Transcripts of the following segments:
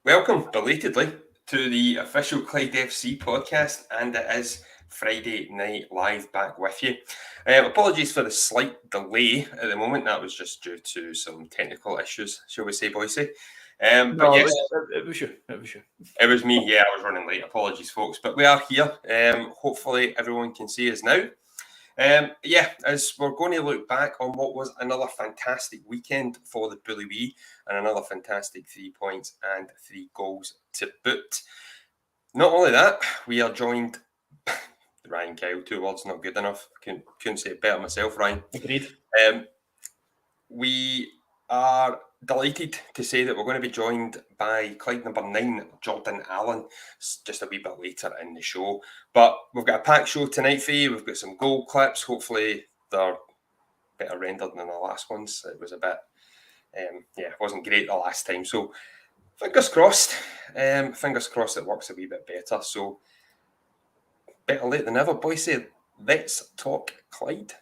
Welcome, belatedly, to the official Clyde FC podcast, and it is Friday Night Live back with you. Apologies for the slight delay at the moment. That was just due to some technical issues, shall we say, Boise. But yes, it was you. it was me. Yeah, I was running late. Apologies, folks. But we are here. Hopefully, everyone can see us now. As we're going to look back on what was another fantastic weekend for the Bully Wee and another fantastic 3 points and 3 goals to boot. Not only that, we are joined Ryan Kyle, 2 words not good enough. Couldn't say it better myself, Ryan. Agreed. We are delighted to say that we're going to be joined by Clyde number 9, Jordan Allen, just a wee bit later in the show. But we've got a packed show tonight for you. We've got some goal clips. Hopefully they're better rendered than the last ones. It was a bit, it wasn't great the last time. So fingers crossed. Fingers crossed it works a wee bit better. So better late than never, Boise. Let's talk Clyde.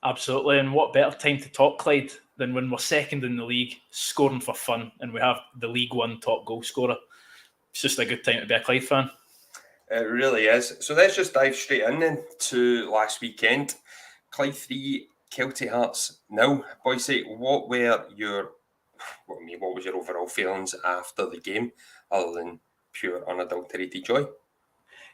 Absolutely, and what better time to talk Clyde than when we're second in the league, scoring for fun, and we have the League One top goal scorer. It's just a good time to be a Clyde fan. It really is. So let's just dive straight in then to last weekend. Clyde 3, Kelty Hearts 0. Boise, what was your overall feelings after the game, other than pure unadulterated joy?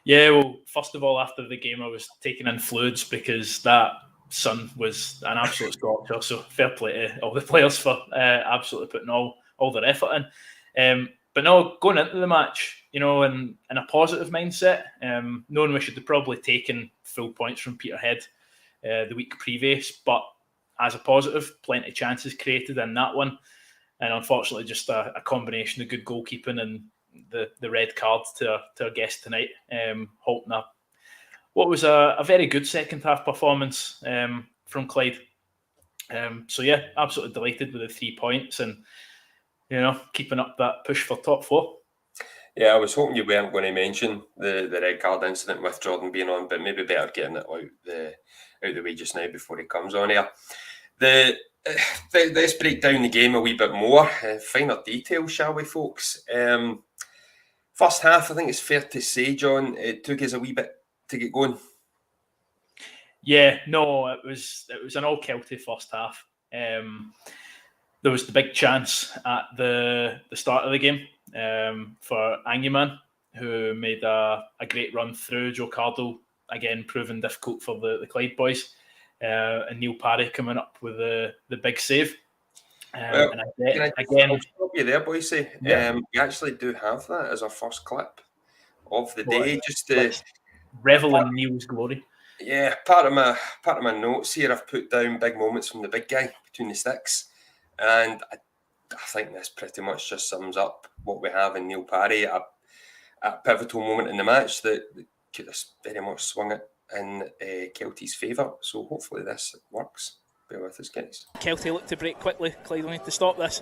Yeah, well, first of all, after the game, I was taking in fluids because that sun was an absolute scorcher. So fair play to all the players for absolutely putting all their effort in. But no, going into the match, in a positive mindset, knowing we should have probably taken full points from Peterhead the week previous, but as a positive, plenty of chances created in that one. And unfortunately, just a combination of good goalkeeping and the red card to our guest tonight, halting up what was a very good second half performance from Clyde. Absolutely delighted with the 3 points and, keeping up that push for top 4. Yeah, I was hoping you weren't going to mention the red card incident with Jordan being on, but maybe better getting it out the way just now before he comes on here. Let's break down the game a wee bit more. Finer details, shall we, folks? First half, I think it's fair to say, John, it took us a wee bit to get going. Yeah, no, it was an all Kelty first half. There was the big chance at the start of the game for Angiman, who made a great run through. Joe Cardle, again, proving difficult for the Clyde boys. And Neil Parry coming up with the big save. I'll stop you there, Boise. Yeah. We actually do have that as our first clip of the day, just to revel in Neil's glory. Yeah, part of my notes here, I've put down big moments from the big guy between the sticks, and I think this pretty much just sums up what we have in Neil Parry at a pivotal moment in the match that could have very much swung it in Kelty's favour. So hopefully this works. Bear with us, guys. Kelty look to break quickly. Clyde will need to stop this.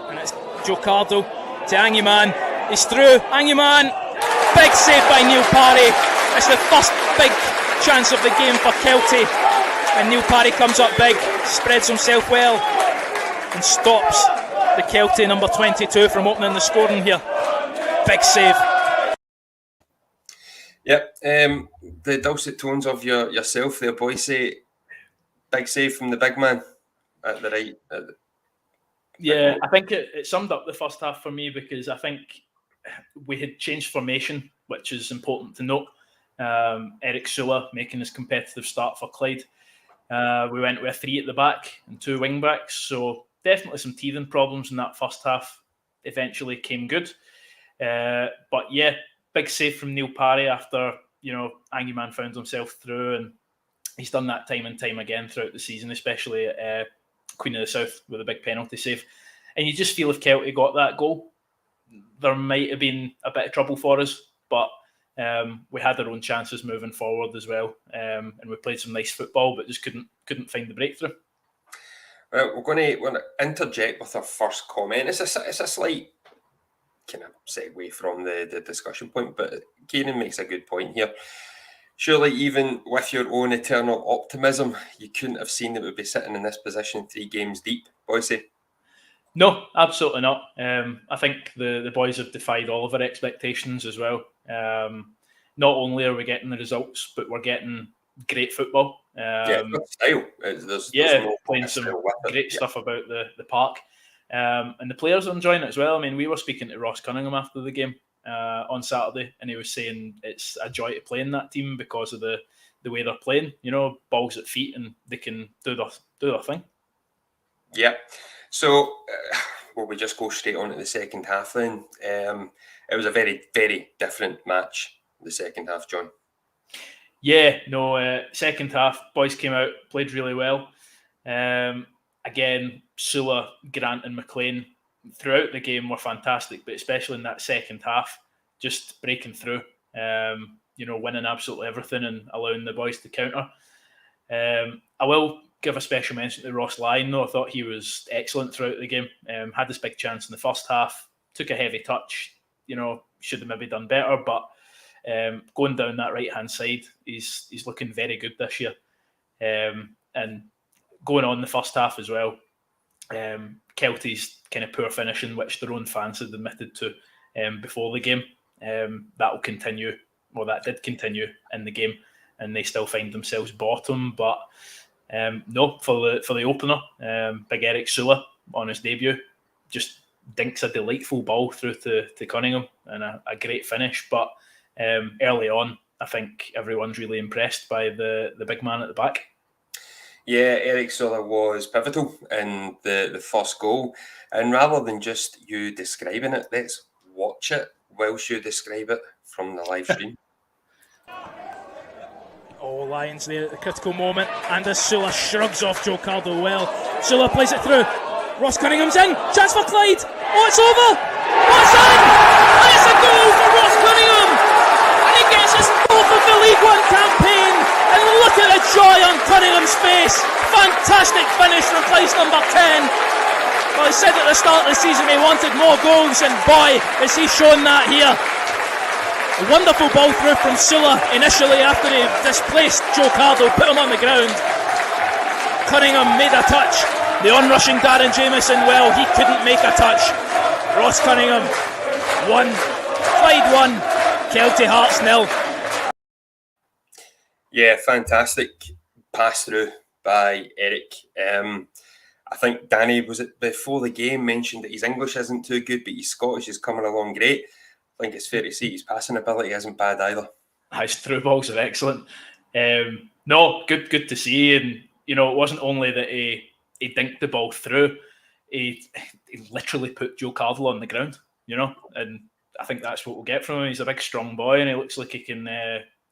And it's Joe Cardle to Angiman. He's through. Angiman. Big save by Neil Parry. It's the first big chance of the game for Kelty. And Neil Parry comes up big, spreads himself well, and stops the Kelty number 22 from opening the scoring here. Big save. Yep, the dulcet tones of yourself there, Boise. Big save from the big man at the right. I think it summed up the first half for me, because I think we had changed formation, which is important to note. Eric Sula making his competitive start for Clyde. We went with a 3 at the back and 2 wing backs, so definitely some teething problems in that first half. Eventually came good, but yeah, big save from Neil Parry after Angiman found himself through, and he's done that time and time again throughout the season, especially at Queen of the South with a big penalty save. And you just feel if Kelty got that goal, there might have been a bit of trouble for us, but we had our own chances moving forward as well, and we played some nice football, but just couldn't find the breakthrough. Well, we're going to interject with our first comment. It's a slight kind of segue from the discussion point, but Kieran makes a good point here. Surely, even with your own eternal optimism, you couldn't have seen that we'd be sitting in this position 3 games deep, Boise. No, absolutely not. I think the boys have defied all of our expectations as well. Not only are we getting the results, but we're getting great football. Good style. There's no playing some great stuff about the park. And the players are enjoying it as well. I mean, we were speaking to Ross Cunningham after the game on Saturday, and he was saying it's a joy to play in that team because of the way they're playing. Balls at feet, and they can do their thing. Yeah. So, will we just go straight on to the second half then? It was a very, very different match, the second half, John. Yeah, no, second half, boys came out, played really well. Again, Sula, Grant and McLean throughout the game were fantastic, but especially in that second half, just breaking through, winning absolutely everything and allowing the boys to counter. I will give a special mention to Ross Lyon, though. I thought he was excellent throughout the game. Had this big chance in the first half, took a heavy touch, should have maybe done better, but going down that right-hand side, he's looking very good this year. And going on the first half as well, Kelty's kind of poor finishing, which their own fans had admitted to before the game, that will continue, well, that did continue in the game, and they still find themselves bottom. But no, for the opener, big Eric Sula on his debut just dinks a delightful ball through to Cunningham and a great finish. But early on, I think everyone's really impressed by the big man at the back. Yeah, Eric Sula was pivotal in the first goal. And rather than just you describing it, let's watch it whilst you describe it from the live stream. Oh, Lions there at the critical moment. And as Sula shrugs off Joe Cardle well. Sula plays it through. Ross Cunningham's in. Chance for Clyde. Oh, it's over. Oh, it's in. And it's a goal for Ross Cunningham. And he gets his fourth of the League One campaign. And look at the joy on Cunningham's face. Fantastic finish from place number 10. Well, he said at the start of the season he wanted more goals, and boy, has he shown that here. A wonderful ball through from Sula initially after he displaced Joe Cardle, put him on the ground. Cunningham made a touch. The onrushing Darren Jamieson, well, he couldn't make a touch. Ross Cunningham 1, Clyde 1, Kelty Hearts 0. Yeah, fantastic pass through by Eric. I think Danny, was it before the game, mentioned that his English isn't too good, but his Scottish is coming along great. I think it's fair to say his passing ability isn't bad either. His through balls are excellent. No, good to see. And, it wasn't only that he dinked the ball through, he literally put Joe Cardle on the ground, and I think that's what we'll get from him. He's a big, strong boy, and he looks like he can,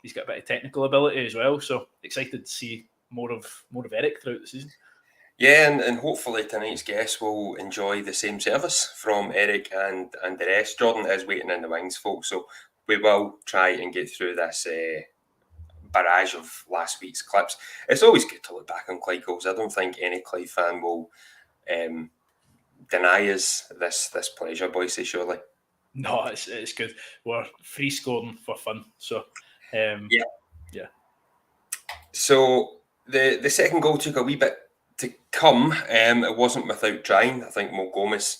he's got a bit of technical ability as well. So excited to see more of Eric throughout the season. Yeah, and hopefully tonight's guests will enjoy the same service from Eric and the rest. Jordan is waiting in the wings, folks, so we will try and get through this barrage of last week's clips. It's always good to look back on Clyde goals. I don't think any Clyde fan will deny us this pleasure, Boise, surely. No, it's good. We're free scoring for fun. So, yeah. So the second goal took a wee bit to come. It wasn't without trying. I think Mo Gomez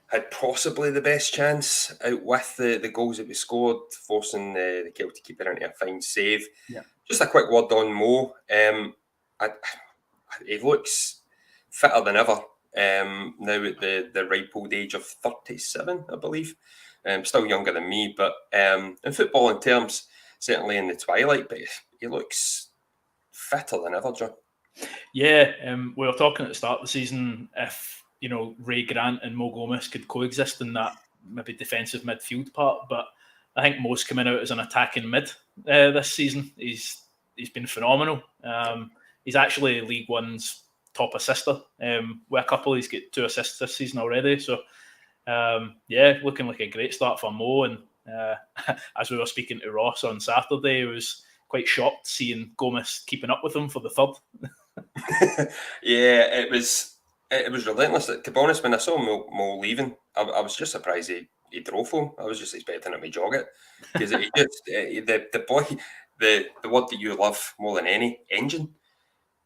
had possibly the best chance out with the goals that we scored, forcing the Kelty keeper into a fine save. Yeah. Just a quick word on Mo. He looks fitter than ever now at the ripe old age of 37, I believe. Still younger than me, but in footballing terms, certainly in the twilight, but he looks fitter than ever, John. Yeah, we were talking at the start of the season if Ray Grant and Mo Gomez could coexist in that maybe defensive midfield part, but I think Mo's coming out as an attacking mid this season. He's been phenomenal. He's actually League One's top assister with a couple. He's got 2 assists this season already. So looking like a great start for Mo. And as we were speaking to Ross on Saturday, he was quite shocked seeing Gomez keeping up with him for the third. Yeah, it was relentless. To be honest, when I saw Mo leaving, I was just surprised he drove home. I was just expecting him to jog it, because the boy, the word that you love more than any, engine.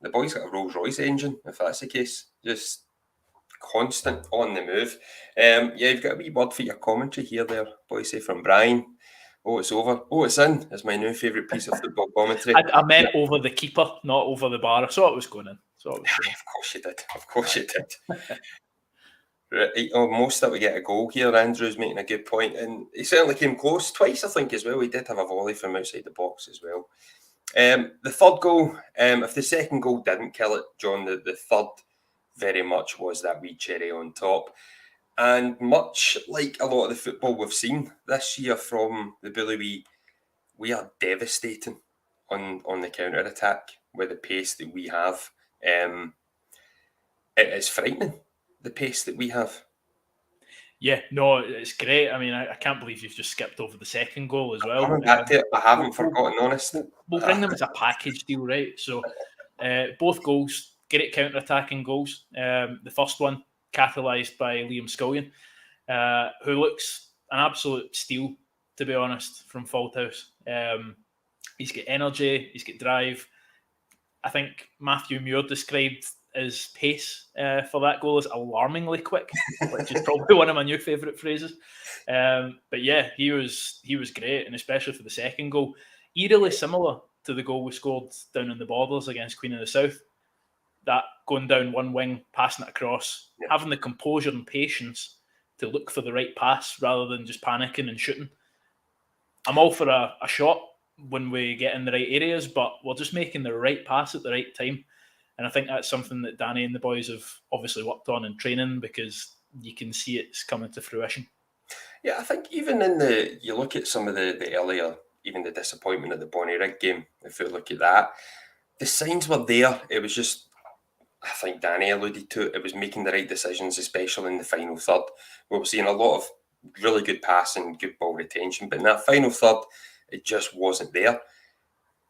The boy's got a Rolls Royce engine, if that's the case. Just constant on the move. Yeah, you've got a wee word for your commentary here there, boys, say from Brian. Oh, it's over. Oh, it's in. Is my new favourite piece of football commentary. I meant over the keeper, not over the bar. I saw it was going in. Of course you did. Of course you did. Right, almost that we get a goal here. Andrew's making a good point, and he certainly came close twice, I think, as well. He did have a volley from outside the box as well. The third goal, if the second goal didn't kill it, John, the third very much was that wee cherry on top. And much like a lot of the football we've seen this year from the Bully, we are devastating on the counter-attack with the pace that we have. It is frightening, the pace that we have. Yeah, no, it's great. I mean, I can't believe you've just skipped over the second goal as well. Coming back to it, I haven't forgotten, honest. We'll bring them as a package deal, right? So both goals, great counter-attacking goals. The first one, catalysed by Liam Scullion, who looks an absolute steal, to be honest, from Fauldhouse. He's got energy, he's got drive. I think Matthew Muir described his pace for that goal as alarmingly quick, which is probably one of my new favourite phrases. But yeah, he was great, and especially for the second goal, eerily similar to the goal we scored down in the Borders against Queen of the South. That going down one wing, passing it across, having the composure and patience to look for the right pass rather than just panicking and shooting. I'm all for a shot when we get in the right areas, but we're just making the right pass at the right time. And I think that's something that Danny and the boys have obviously worked on in training, because you can see it's coming to fruition. Yeah, I think even you look at some of the earlier, even the disappointment at the Bonnyrigg game, if you look at that, the signs were there. It was just, I think Danny alluded to it was making the right decisions, especially in the final third. We were seeing a lot of really good passing, good ball retention, but in that final third, it just wasn't there.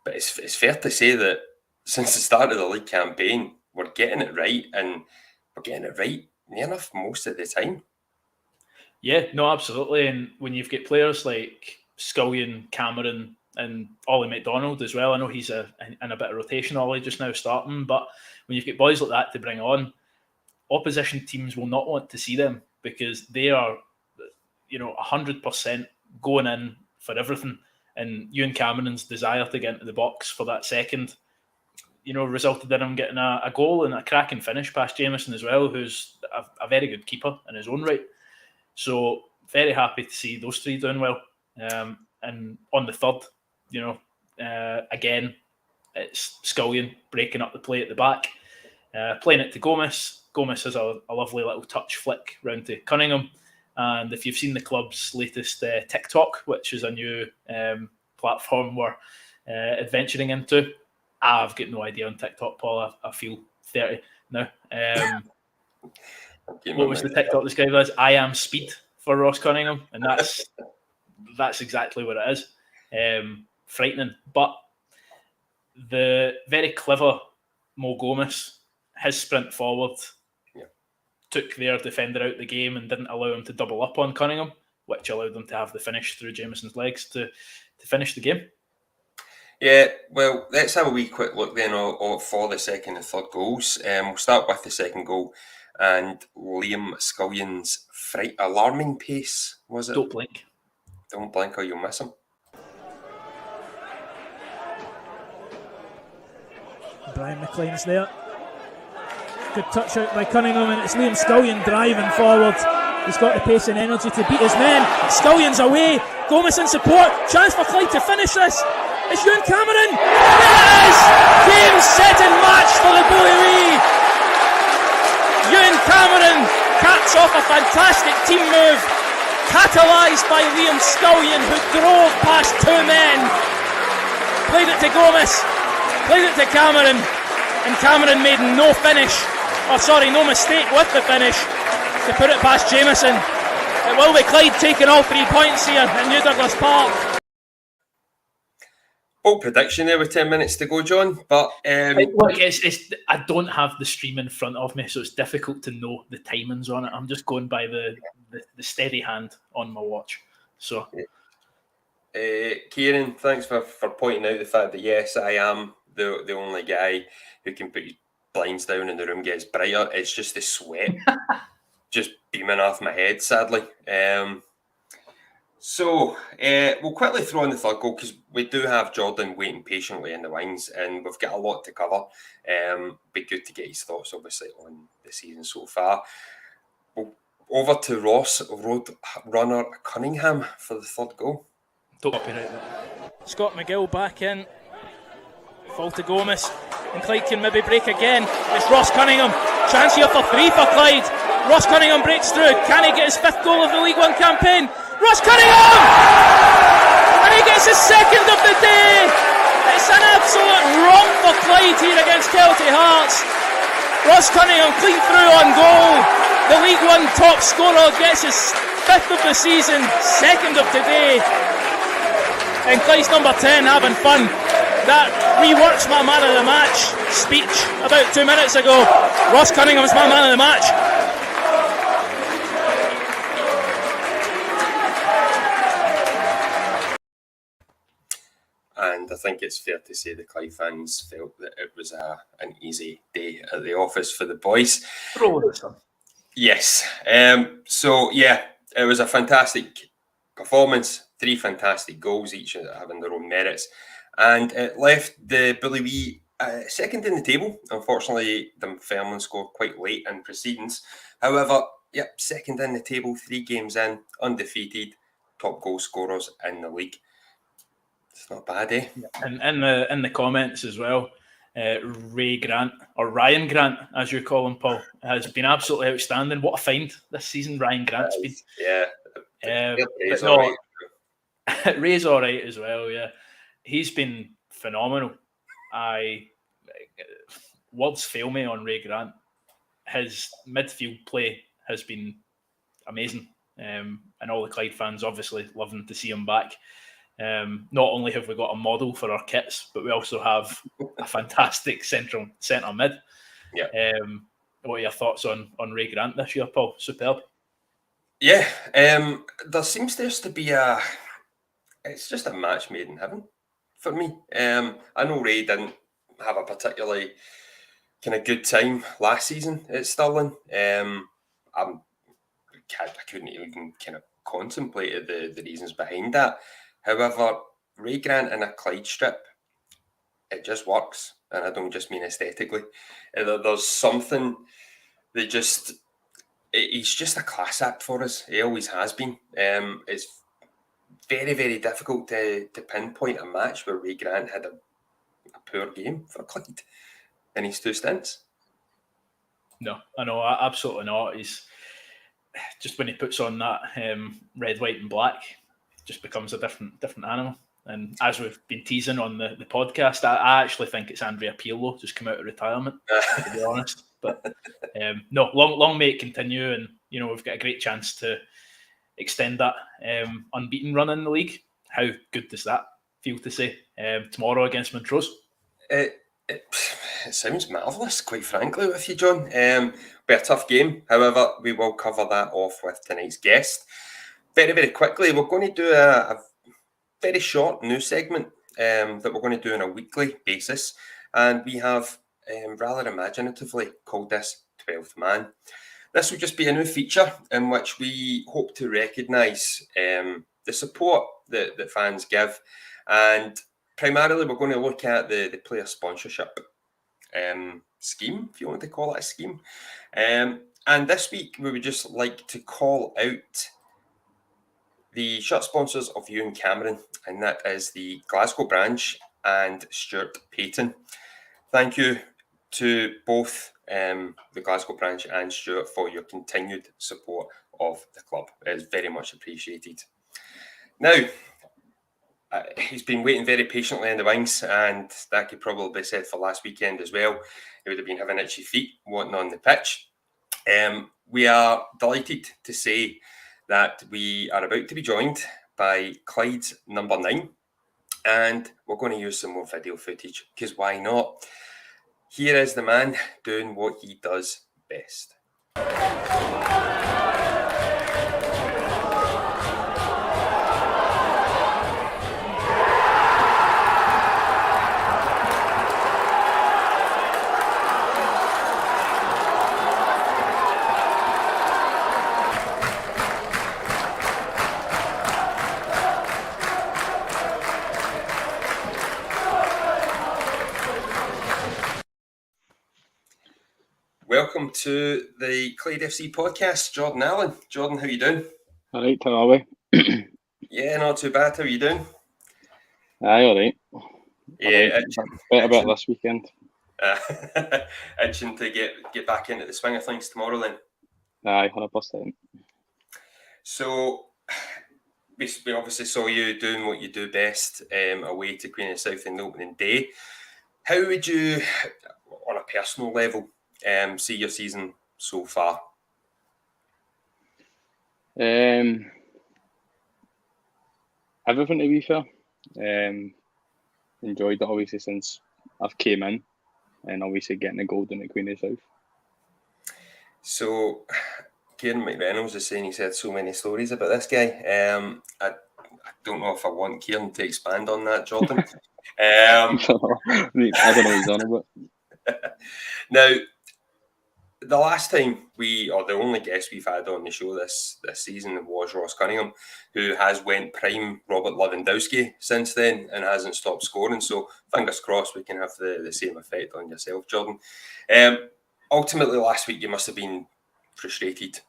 But it's fair to say that since the start of the league campaign, we're getting it right, and we're getting it right near enough most of the time. Yeah, no, absolutely. And when you've got players like Scullion, Cameron, and Ollie McDonald as well, I know he's in a bit of rotation, Ollie just now starting, but when you've got boys like that to bring on, opposition teams will not want to see them, because they are, 100% going in for everything. And Ewan Cameron's desire to get into the box for that second, resulted in him getting a goal and a cracking finish past Jameson as well, who's a very good keeper in his own right. So very happy to see those three doing well. And on the third, again, it's Scullion breaking up the play at the back, playing it to Gomez. Gomez has a lovely little touch flick round to Cunningham. And if you've seen the club's latest TikTok, which is a new platform we're adventuring into, I've got no idea on TikTok, Paul. I feel 30 now. What was the TikTok described as? I am speed for Ross Cunningham, and that's exactly what it is. Frightening, but the very clever Mo Gomez, his sprint forward took their defender out the game and didn't allow him to double up on Cunningham, which allowed them to have the finish through Jameson's legs to finish the game. Yeah, well, let's have a wee quick look then for the second and third goals. We'll start with the second goal, and Liam Scullion's alarming pace, was it? Don't blink. Don't blink or you'll miss him. Brian McLean's there. Good touch out by Cunningham, and it's Liam Scullion driving forward. He's got the pace and energy to beat his men. Scullion's away. Gomez in support. Chance for Clyde to finish this. It's Ewan Cameron. It is! Game, set and match for the Bully. Ewan Cameron caps off a fantastic team move, catalysed by Liam Scullion, who drove past two men. Played it to Gomez. Played it to Cameron. And Cameron made no mistake with the finish to put it past Jameson. It will be Clyde taking all 3 points here in New Douglas Park. Bold prediction there with 10 minutes to go, John. But look, I don't have the stream in front of me, so it's difficult to know the timings on it. I'm just going by the steady hand on my watch. So, Kieran, thanks for pointing out the fact that yes, I am the only guy who can put his blinds down and the room gets brighter. It's just the sweat just beaming off my head, sadly. So we'll quickly throw in the third goal because we do have Jordan waiting patiently in the wings and we've got a lot to cover. Be good to get his thoughts, obviously, on the season so far. We'll over to Ross, road runner Cunningham, for the third goal. Copyright. Scott McGill back in. Fall to Gomez. And Clyde can maybe break again. It's Ross Cunningham. Chance here for 3 for Clyde. Ross Cunningham breaks through. Can he get his 5th goal of the League One campaign? Ross Cunningham! And he gets his 2nd of the day! It's an absolute romp for Clyde here against Kelty Hearts. Ross Cunningham clean through on goal. The League One top scorer gets his 5th of the season, 2nd of today. And Clyde's number 10 having fun. That reworks my man of the match speech about 2 minutes ago. Ross Cunningham's my man of the match. And I think it's fair to say the Clyde fans felt that it was an easy day at the office for the boys. Yes. So, yeah, it was a fantastic performance. 3 fantastic goals, each having their own merits. And it left the Bully Wee second in the table. Unfortunately, Dunfermline scored quite late in proceedings. However, yep, second in the table, 3 games in, undefeated, top goal scorers in the league. It's not bad, eh? And in the comments as well, Ray Grant, or Ryan Grant, as you call him, Paul, has been absolutely outstanding. What a find this season Ryan Grant's been. Yeah. Ray's all right as well, yeah. He's been phenomenal. Words fail me on Ray Grant. His midfield play has been amazing. And all the Clyde fans obviously loving to see him back. Not only have we got a model for our kits, but we also have a fantastic centre mid. Yeah. What are your thoughts on Ray Grant this year, Paul? Superb. Yeah. There seems to be it's just a match made in heaven for me. I know Ray didn't have a particularly kind of good time last season at Stirling. I couldn't even kind of contemplate the reasons behind that. However, Ray Grant in a Clyde strip, it just works. And I don't just mean aesthetically. There's something that he's just a class act for us. He always has been. It's very, very difficult to pinpoint a match where Ray Grant had a poor game for Clyde in his 2 stints. No, I know, absolutely not. He's just, when he puts on that red, white and black, just becomes a different animal. And as we've been teasing on the podcast, I actually think it's Andrea Pirlo just come out of retirement, to be honest. But no, long may it continue, and we've got a great chance to extend that unbeaten run in the league. How good does that feel to say tomorrow against Montrose? It sounds marvellous, quite frankly, with you, John. Be a tough game. However, we will cover that off with tonight's guest. Very, very quickly, we're going to do a very short news segment that we're going to do on a weekly basis. And we have rather imaginatively called this 12th Man. This will just be a new feature in which we hope to recognise the support that fans give. And primarily, we're going to look at the player sponsorship scheme, if you want to call it a scheme. And this week, we would just like to call out the shirt sponsors of Ewan Cameron, and that is the Glasgow branch and Stuart Payton. Thank you to both the Glasgow branch and Stuart for your continued support of the club. It is very much appreciated. Now, he's been waiting very patiently in the wings, and that could probably be said for last weekend as well. He would have been having itchy feet wanting on the pitch. We are delighted to say that we are about to be joined by Clyde's number 9, and we're going to use some more video footage, because why not? Here is the man doing what he does best. Welcome to the Clyde FC podcast, Jordan Allen. Jordan, how you doing? All right, how are we? Yeah, not too bad. How are you doing? Aye, all right. Yeah, Better bet this weekend. itching to get back into the swing of things tomorrow then. Aye, 100%. So, we obviously saw you doing what you do best away to Queen of the South in the opening day. How would you, on a personal level, see your season so far? Everything, to be fair. Enjoyed it obviously since I've came in, and obviously getting the golden at Queen of the South. So, Kieran McReynolds is saying he's heard so many stories about this guy. I don't know if I want Kieran to expand on that, Jordan. I don't know what he's on about. Now, the last time the only guest we've had on the show this season was Ross Cunningham, who has went prime Robert Lewandowski since then and hasn't stopped scoring. So fingers crossed we can have the same effect on yourself, Jordan. Ultimately, last week you must have been frustrated.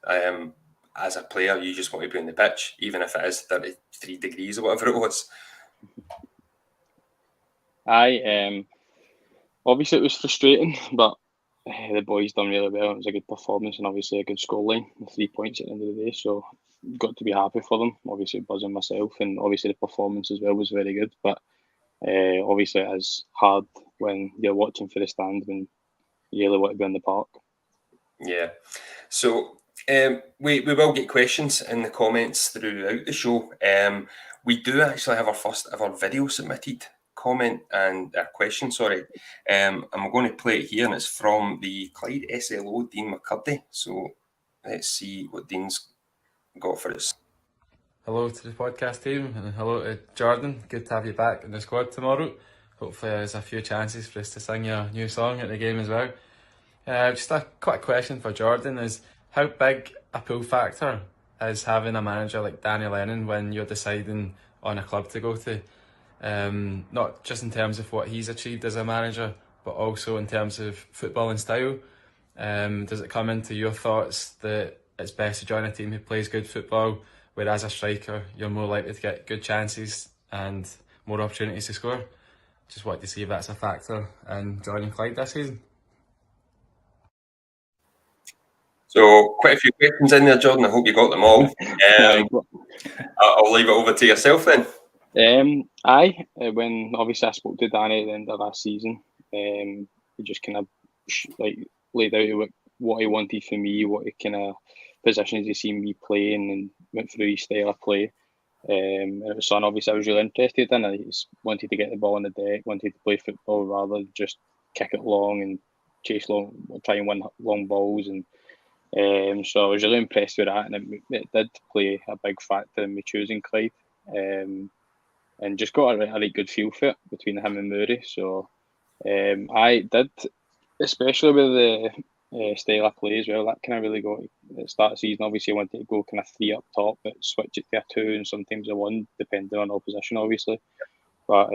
As a player, you just want to be on the pitch, even if it is 33 degrees or whatever it was. Aye, obviously it was frustrating, but the boys done really well. It was a good performance and obviously a good scoreline, 3 points at the end of the day. So got to be happy for them. Obviously buzzing myself, and obviously the performance as well was very good. But obviously it is hard when you're watching for the stand when you really want to be on the park. Yeah. So we will get questions in the comments throughout the show. We do actually have our first ever video submitted comment and a question, and we're going to play it here, and it's from the Clyde SLO, Dean McCurdy. So let's see what Dean's got for us. Hello to the podcast team, and hello to Jordan. Good to have you back in the squad tomorrow. Hopefully there's a few chances for us to sing your new song at the game as well. Just a quick question for Jordan is, how big a pull factor is having a manager like Danny Lennon when you're deciding on a club to go to? Not just in terms of what he's achieved as a manager, but also in terms of footballing style. Does it come into your thoughts that it's best to join a team who plays good football, where as a striker you're more likely to get good chances and more opportunities to score? Just wanted to see if that's a factor in joining Clyde this season. So quite a few questions in there, Jordan. I hope you got them all. I'll leave it over to yourself then. When obviously I spoke to Danny at the end of last season, he just kind of laid out what he wanted from me, what kind of positions he seen me playing, and went through his style of play. And it was something obviously I was really interested in. I just wanted to get the ball on the deck, wanted to play football rather than just kick it long and chase long, try and win long balls. And so I was really impressed with that, and it did play a big factor in me choosing Clyde. And just got a really good feel for it between him and Murray. So I did, especially with the style of play as well, that kind of really got at the start of the season. Obviously, I wanted to go kind of 3 up top, but switch it to a 2 and sometimes a 1, depending on opposition, obviously. But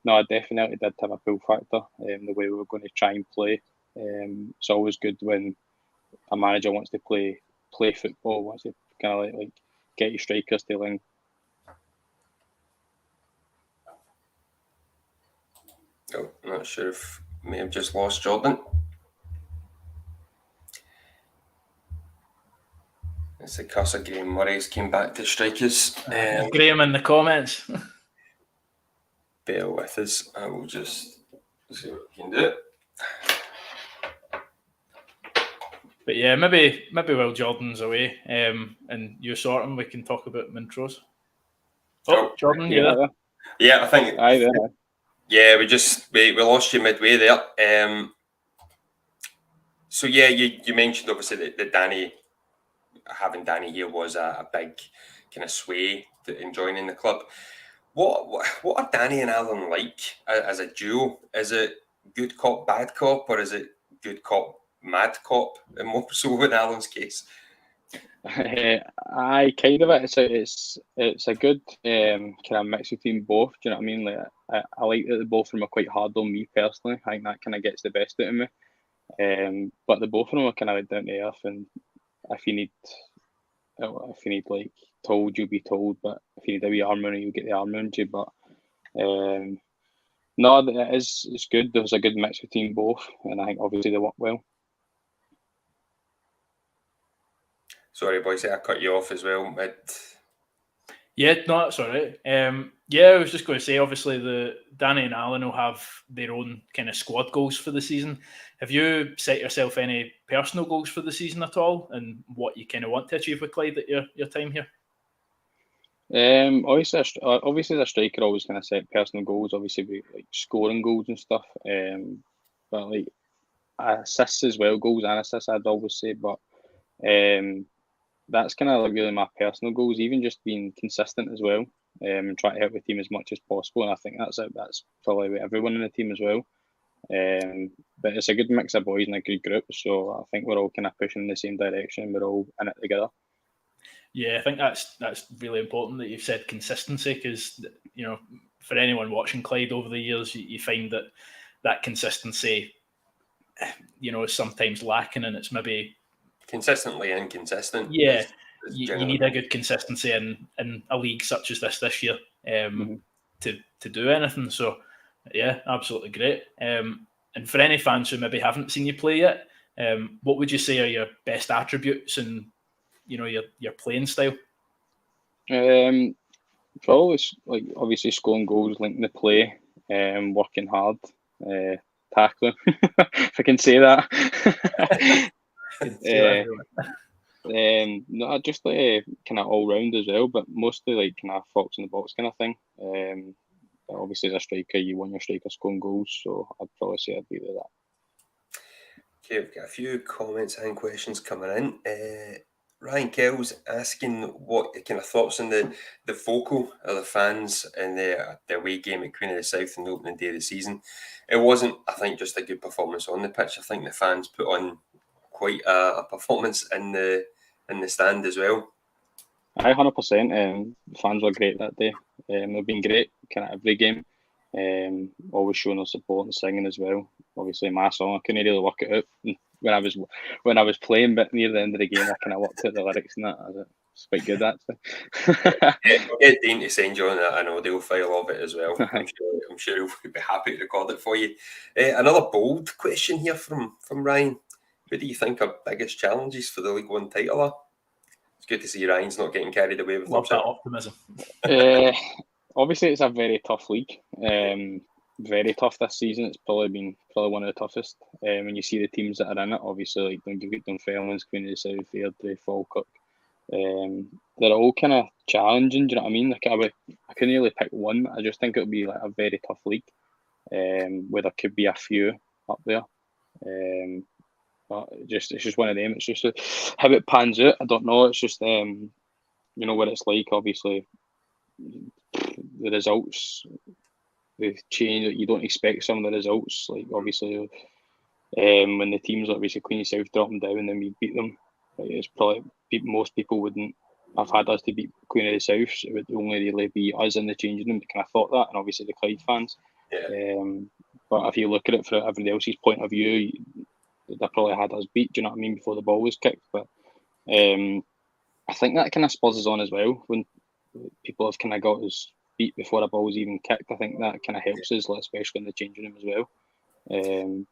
no, I definitely did have a pull factor the way we were going to try and play. It's always good when a manager wants to play football, wants to kind of like get your strikers to link. Oh, I'm not sure if may have just lost Jordan. It's the curse of Graham Murray's came back to strikers. Graham in the comments. Bear with us. I will just see what we can do. But yeah, maybe while Jordan's away and you sort him, we can talk about Montrose. Oh, Jordan, you there? Yeah, I think. Aye, there. Yeah, we lost you midway there. So yeah, you mentioned obviously that having Danny here was a big kind of sway in joining the club. What are Danny and Alan like as a duo? Is it good cop, bad cop, or is it good cop, mad cop? And more so in Alan's case. I kind of it's a good kind of mix between both. Do you know what I mean? Like I like that the both of them are quite hard on me personally. I think that kind of gets the best out of me. But the both of them are kind of down to earth, and if you need like told, you'll be told. But if you need a wee arm around you, you'll get the arm around you. But no, it's good. There's a good mix between both, and I think obviously they work well. Sorry, boys, I cut you off as well. Yeah, no, that's all right. I was just going to say, obviously, Danny and Alan will have their own kind of squad goals for the season. Have you set yourself any personal goals for the season at all, and what you kind of want to achieve with Clyde at your time here? Obviously, as a striker, always kind of set personal goals. Obviously, we like scoring goals and stuff. But like assists as well, goals and assists, I'd always say. But that's kind of like really my personal goals. Even just being consistent as well, and try to help the team as much as possible. And I think that's probably with everyone in the team as well. But it's a good mix of boys and a good group. So I think we're all kind of pushing in the same direction. We're all in it together. Yeah, I think that's really important that you've said consistency, because for anyone watching Clyde over the years, you find that consistency, is sometimes lacking, and it's maybe consistently inconsistent. Yeah, you need a good consistency in a league such as this year to do anything. So yeah, absolutely great. And for any fans who maybe haven't seen you play yet, what would you say are your best attributes and your playing style? Probably like obviously scoring goals, linking the play, working hard, tackling. If I can say that. No, just like kind of all round as well, but mostly like kind of fox in the box kind of thing. But obviously as a striker, you want your striker scoring goals, so I'd probably say I'd be with that. Okay, we've got a few comments and questions coming in. Ryan Kells asking what kind of thoughts on the vocal of the fans in the away game at Queen of the South on the opening day of the season. It wasn't, I think, just a good performance on the pitch. I think the fans put on quite a performance in the stand as well. 100%. Fans were great that day. They've been great kind of every game. Always showing us support and singing as well. Obviously, my song, I couldn't really work it out when I was playing, but near the end of the game, I kind of worked out the lyrics and that. It's quite good actually. We'll get Dean to send you on an audio file of it as well. I'm sure he'll be happy to record it for you. Another bold question here from Ryan. Who do you think are biggest challenges for the League One title are? It's good to see Ryan's not getting carried away with Love that optimism. Obviously, it's a very tough league. Very tough this season. It's probably one of the toughest. When you see the teams that are in it, obviously like Dunfermline, Queen of the South, Airdrie, Falkirk, they're all kind of challenging. Do you know what I mean? Like I couldn't really pick one. I just think it would be like a very tough league, where there could be a few up there. But it's just one of them. It's just how it pans out. I don't know. It's just what it's like. Obviously, the results they change. You don't expect some of the results. Like obviously, when the teams like obviously Queen of the South drop them down and then we beat them, like, it's probably most people wouldn't have had us to beat Queen of the South. So it would only really be us in the changing room that kind of thought that, and obviously the Clyde fans. Yeah. But if you look at it from everybody else's point of view, they probably had us beat. Do you know what I mean? Before the ball was kicked, but I think that kind of spurs us on as well when people have kind of got us beat before the ball was even kicked. I think that kind of helps us, especially in the changing room as well.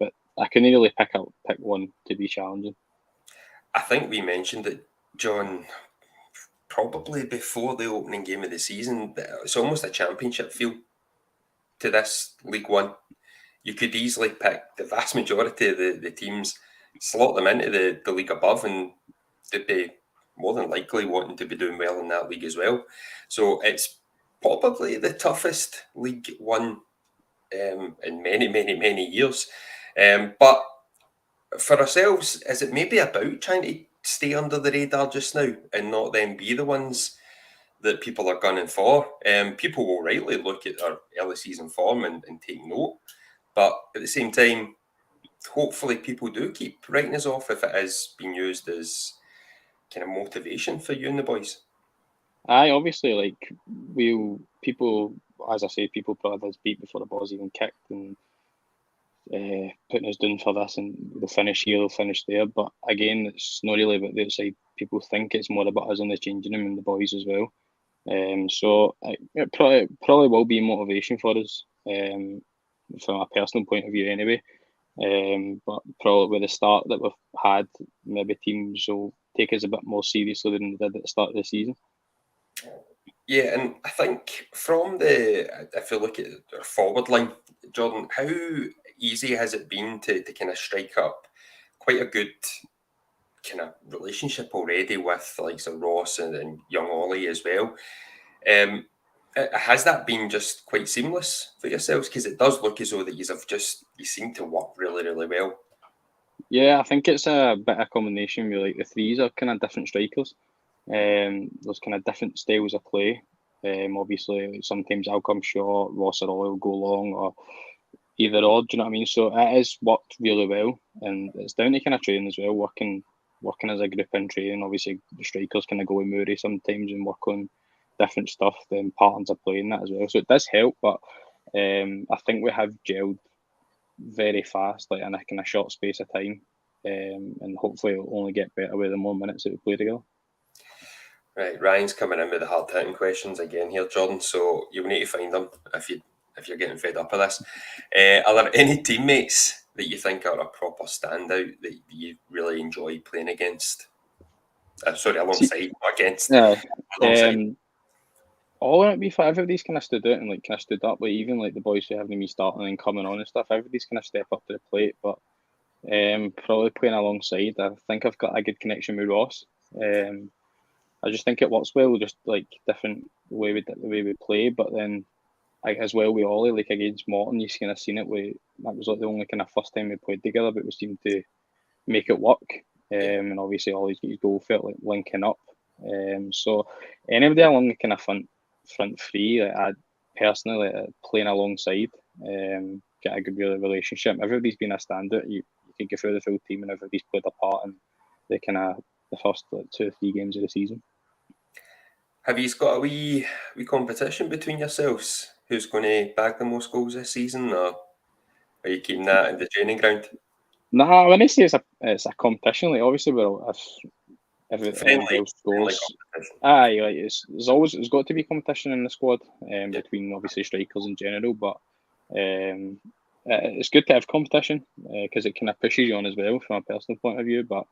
But I couldn't really pick one to be challenging. I think we mentioned it, John, probably before the opening game of the season. It's almost a championship feel to this League One. You could easily pick the vast majority of the teams, slot them into the league above, and they'd be more than likely wanting to be doing well in that league as well. So it's probably the toughest League One in many, many, many years. But for ourselves, is it maybe about trying to stay under the radar just now and not then be the ones that people are gunning for? People will rightly look at our early season form and take note. But at the same time, hopefully people do keep writing us off if it is being used as kind of motivation for you and the boys. Aye, obviously, people, as I say, people probably had us beat before the ball's even kicked, and putting us down for this, and they'll finish here, they'll finish there. But again, it's not really about the outside people think. It's more about us in the changing room and the boys as well. So it probably will be motivation for us, from a personal point of view anyway. But probably with the start that we've had, maybe teams will take us a bit more seriously than they did at the start of the season. Yeah, and I think if you look at our forward line, Jordan, how easy has it been to kind of strike up quite a good kind of relationship already with the likes of Ross and young Ollie as well? Has that been just quite seamless for yourselves? Because it does look as though that you seem to work really, really well. Yeah, I think it's a bit of a combination. Like the threes are kind of different strikers. There's kind of different styles of play. Obviously, sometimes I'll come short, Ross or Ollie will go long, or either or. Do you know what I mean? So it has worked really well, and it's down to kind of training as well. Working as a group in training. Obviously, the strikers kind of go with Murray sometimes and work on different stuff. Then patterns of playing that as well. So it does help, but I think we have gelled very fast, like in a kind of short space of time, and hopefully it'll only get better with the more minutes that we play together. Right, Ryan's coming in with the hard hitting questions again here, Jordan. So you'll need to find them if you're getting fed up of this. Are there any teammates that you think are a proper standout that you really enjoy playing against? Alongside, not against. Yeah. Alongside. All of it be for everybody's kind of stood out and like kind of stood up. Like even like the boys who having me starting and coming on and stuff. Everybody's kind of step up to the plate, but probably playing alongside. I think I've got a good connection with Ross. I just think it works well, just like different the way we play. But then, as well with Ollie, like against Morton, you've kind of seen it. That was like the only kind of first time we played together, but we seemed to make it work. And obviously, Ollie's got his goal felt like linking up. So anybody along the kind of front three, like I personally playing alongside, get a good relationship. Everybody's been a standout. You can go through the full team, and everybody's played a part in the first 2 or 3 games of the season. Have you got a wee competition between yourselves? Who's going to bag the most goals this season, or are you keeping that in the training ground? Nah, when I say it's a competition, like obviously everybody else scores. Aye, like there's got to be competition in the squad between obviously strikers in general, but it's good to have competition because it kind of pushes you on as well from a personal point of view. But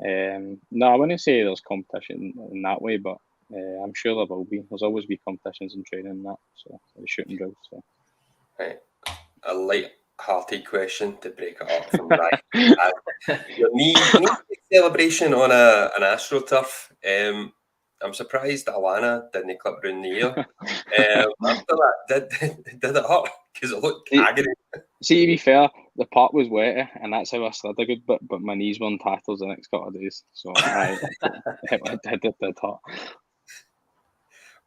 no, I wouldn't say there's competition in that way, but I'm sure there will be. There's always be competitions in training and that, so the shooting drills. So. Right, a light-hearted question to break it up from Ryan. Your knee celebration on an AstroTurf. I'm surprised that Alana didn't clip around the ear. After that, did it hurt? Because it looked agony. See, to be fair, the part was wet, and that's how I slid a good bit, but my knees were in tatters the next couple of days. So it did hurt.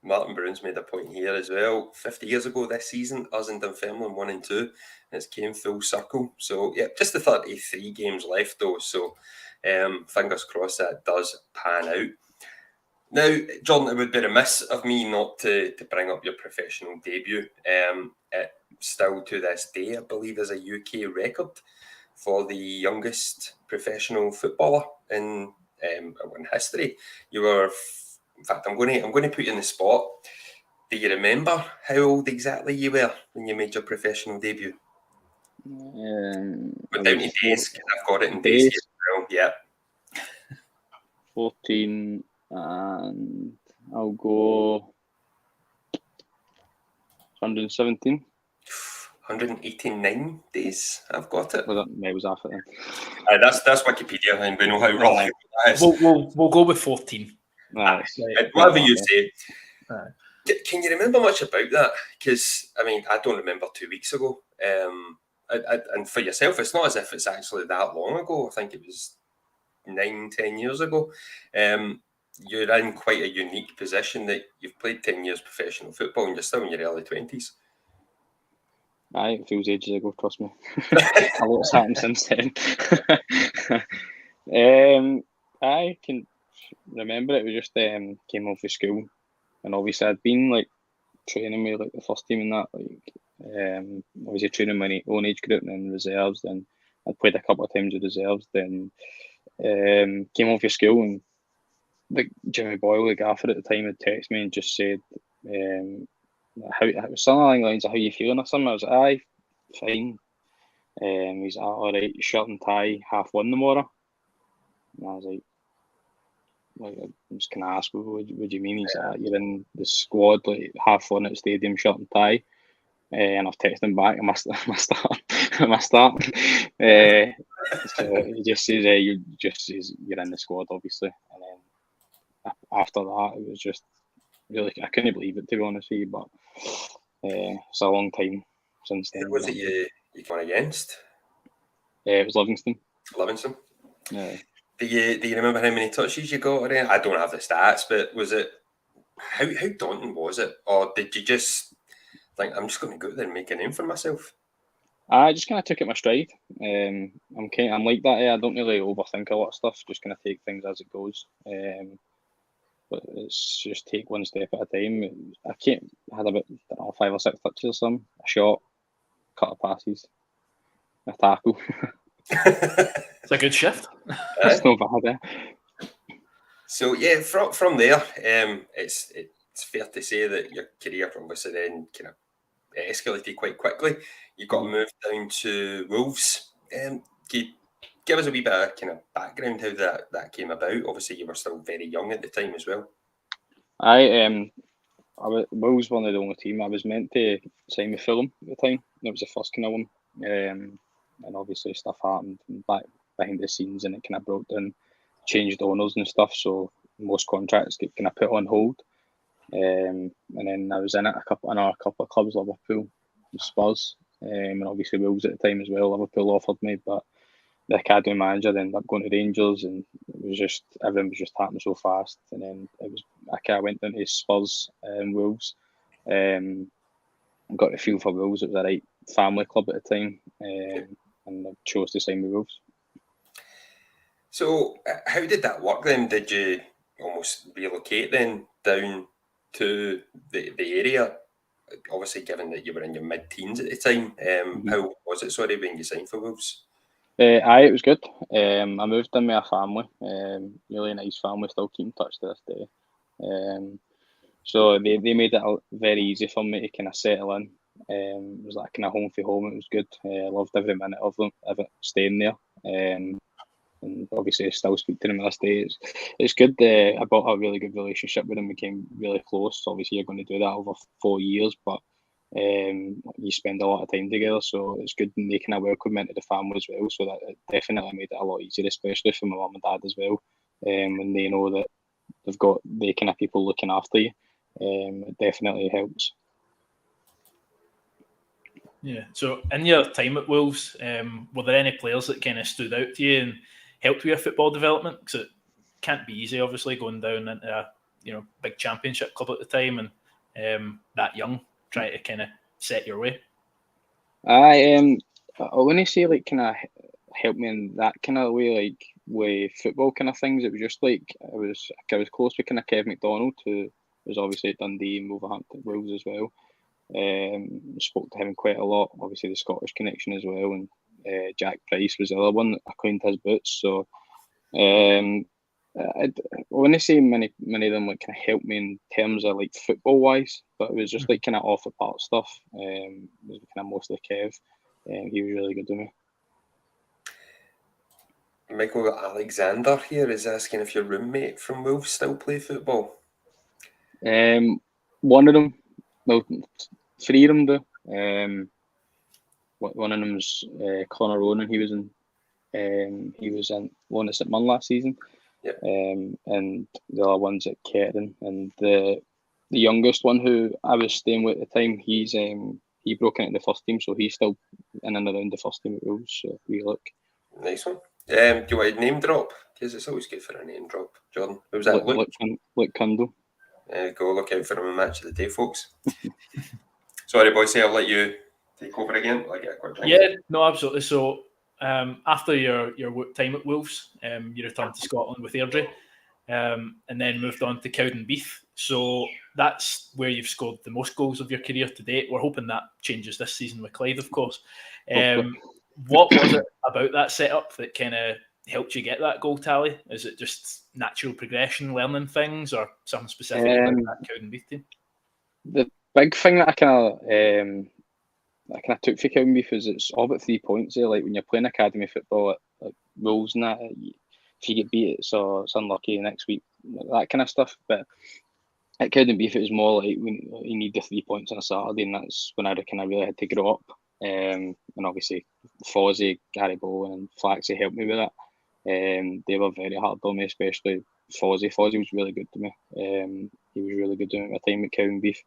Martin Brown's made a point here as well. 50 years ago this season, us and Dunfermline 1 and 2, and it's came full circle. So, yeah, just the 33 games left though. So, fingers crossed that does pan out. Now, Jordan, it would be remiss of me not to bring up your professional debut. It still to this day, I believe, is a UK record for the youngest professional footballer in history. You were, in fact, I'm going to put you in the spot. Do you remember how old exactly you were when you made your professional debut? But down to days, because I've got it in days here as well. Yeah. 14, and I'll go 117. 189 days. I've got it. Well, that was after then. That's Wikipedia, and we know how wrong that is. We'll go with 14. Whatever you say. Can you remember much about that? Because I mean, I don't remember 2 weeks ago. And for yourself, it's not as if it's actually that long ago. I think it was 9-10 years ago. You're in quite a unique position that you've played 10 years professional football and you're still in your early 20s. Aye, it feels ages ago, trust me. A lot's happened since then. I can remember it. We just came off of school, and obviously I'd been like training with like the first team and that. Like Obviously training my own age group and then reserves. Then I played a couple of times with reserves. Then came off your school, and like Jimmy Boyle, the gaffer at the time, had texted me and just said, how something along the lines of how you feeling or something. I was like, aye, fine. He's like, all right, shirt and tie, 1:30 tomorrow. And I was like, I'm just gonna ask, what do you mean? He's like, you're in the squad, like 1:30 at the stadium, shirt and tie. And I've texted him back, am I starting? So he just says, you're in the squad, obviously. And then after that, it was just really, I couldn't believe it, to be honest with you, but it's a long time since then. Who was it you gone against? It was Livingston. Livingston? Yeah. Do you remember how many touches you got? Or anything? I don't have the stats, but was it, how daunting was it? Or did you just think, I'm just going to go there and make a name for myself? I just kind of took it my stride. I'm like that. I don't really overthink a lot of stuff. Just kind of take things as it goes. But it's just take one step at a time. I had about 5 or 6 touches or something. A shot, a couple of passes, a tackle. It's a good shift. It's not bad. So yeah, from there, it's fair to say that your career obviously then kind of escalated quite quickly. You got moved down to Wolves. Can you give us a wee bit of kind of background how that came about? Obviously, you were still very young at the time as well. Wolves weren't the only team. I was meant to sign with Fulham at the time. That was the first kind of one. And obviously stuff happened back behind the scenes, and it kind of brought down, changed owners and stuff. So most contracts get kind of put on hold. And then I was in it a couple of clubs, Liverpool, and Spurs, and obviously Wolves at the time as well. Liverpool offered me, but the academy manager ended up going to Rangers, and everything was just happening so fast. And then I went down to Spurs and Wolves. Got the feel for Wolves. It was a right family club at the time, and I chose to sign with Wolves. So how did that work then? Did you almost relocate then down to the area? Obviously, given that you were in your mid-teens at the time, how was it, when you signed for Wolves? It was good. I moved in with a family, really nice family, still keep in touch to this day. So they made it very easy for me to kind of settle in. It was like kind of home for home. It was good. I loved every minute of it staying there. And obviously I still speak to them to this day. It's good. I built a really good relationship with them, became really close. Obviously you're going to do that over 4 years, but you spend a lot of time together, so it's good making a welcome into the family as well. So that it definitely made it a lot easier, especially for my mum and dad as well. When they know that they've got the kind of people looking after you, it definitely helps. Yeah. So in your time at Wolves, were there any players that kind of stood out to you and helped with your football development? Because it can't be easy, obviously, going down into a big championship club at the time and that young, trying to kind of set your way. I wouldn't say like kind of helped me in that kind of way, like with football kind of things. It was just like I was close with kind of Kev McDonald, who was obviously at Dundee and Wolverhampton Wolves as well. Spoke to him quite a lot. Obviously the Scottish connection as well, and Jack Price was the other one that I cleaned his boots. So I wouldn't say many of them like kind of helped me in terms of like football wise, but it was just like kind of off the part stuff. It was kind of mostly Kev. He was really good to me. Michael Alexander here is asking if your roommate from Wolves still play football. One of them, well, 3 of them do. One of them's Connor Ronan. He was in one at St Mirren last season. Yep. And the other one's at Kettering, and the youngest one who I was staying with at the time, he broke into the first team, so he's still in and around the first team at Wolves. So we look. Nice one. Do you want a name drop? Because it's always good for a name drop, Jordan. Who was that? Luke Cundle. Go look out for him in Match of the Day, folks. Sorry, boys. I'll let you take over again. I'll get a quick drink. Yeah, no, absolutely. So after your time at Wolves, you returned to Scotland with Airdrie, and then moved on to Cowdenbeath. So that's where you've scored the most goals of your career to date. We're hoping that changes this season with Clyde, of course. What was it about that setup that kind of helped you get that goal tally? Is it just natural progression, learning things, or something specific about that Cowdenbeath team? The big thing that I kind of took for Cowdenbeath is it's all about 3 points there. Like when you're playing academy football at like Wolves and that, if you get beat, it's unlucky next week, that kind of stuff. But at Cowdenbeath, it was more like you need the 3 points on a Saturday, and that's when I reckon I really had to grow up. And obviously, Fozzie, Gary Bowen, and Flaxy helped me with that. They were very hard on me, especially Fozzie. Fozzie was really good to me. He was really good during my time at Cowdenbeath.